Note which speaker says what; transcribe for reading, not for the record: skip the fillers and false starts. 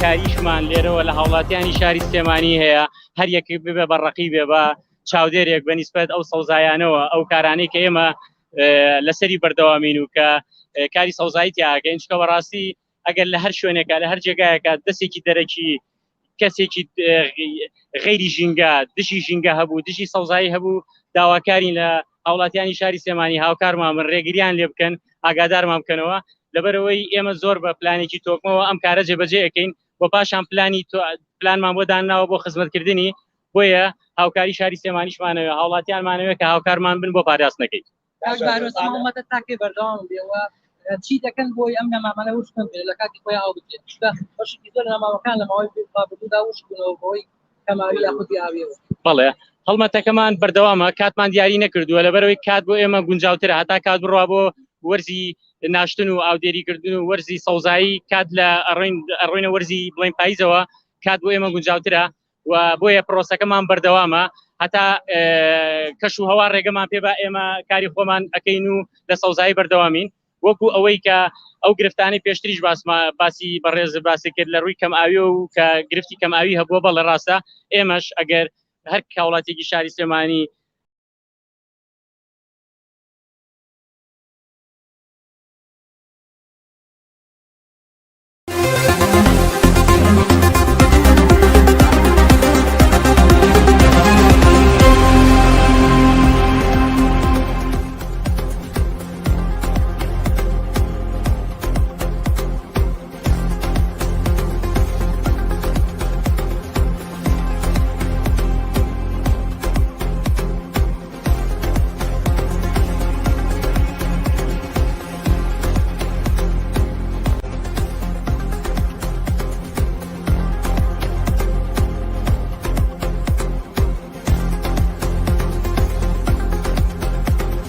Speaker 1: کاریشمان لێرەوە لە هاوڵاتیانی شاری سلێمانی هەیە، هەر یەک ببێ بەڕەقی بێ بە چاودێرێک بەنسبەت ئەو سەوزایانەوە ئەو کارانەی کە ئێمە لەسەری بەردەوامین و کە کاری سەوزایی تیاکەین. چکە بەڕاستی ئەگەر لە هەر شوێنێکە لە هەر جێگایەکە دەستێکی دەرەکی کەسێکی غەیری ژینگە دشی ژینگە هەبوو دشی سەوزایی هەبوو داواکارین لە هاوڵاتیانی شاری سلێمانی هاوکارمان من ڕێگریان لێ بکەن ئاگادارمان بکەنەوە لەبەرەوەی ئێمە زۆر بە پلانێکی تۆکمەوە ئەم کارە جێبەجێ ئەەکەین بۆ پاشان پلانمان بۆ داناوە بۆ خزمەتکردنی بۆیە هاوکاری شاری سلێمانیشمانەوە هاوڵاتیانمانەوە کە هاوکارمان بن بۆ پاراستنەکەی
Speaker 2: تاکێ بەردەوام بێەوە چی دەکەن بۆی ئەم نەمامانە وشکن لە کاتی خۆی ئاو بێت بەشی زۆر نەماوەکان لە ماوەی بابدا وشکونەوە بۆی کەماوی یاخودی ئاویەوە.
Speaker 1: بەڵێ هەڵمەتەکەمان بەردەوامە کاتمان دیاری نەکردووە لەبەرەوەی کات بۆ ئێمە گونجاوترە هەتا کات بڕوا بۆ وەرزی ناشتن و ئاودێریکردن و وەرزی سەوزایی کات لە ئەڕۆینە وەرزی بڵین پاییزەوە کات بۆ ئێمە گونجاوترە و بۆیە پرۆسەکەمان بەردەوامە هەتا کەش و هەوا ڕێگەمان پێ بە ئێمە کاری خۆمان ئەەکەین و لە سەوزایی بەردەوامین وەکو ئەوەی کە ئەو گرفتانی پێشتریش باسی بەڕێز باسی کرد لە ڕووی کەمئاوی و کە گرفتی کەمئاوی هەبووە بەڵە ڕاستە ئێمەش ئەگەر هەر کاوڵاتێکی شاری سلێمانی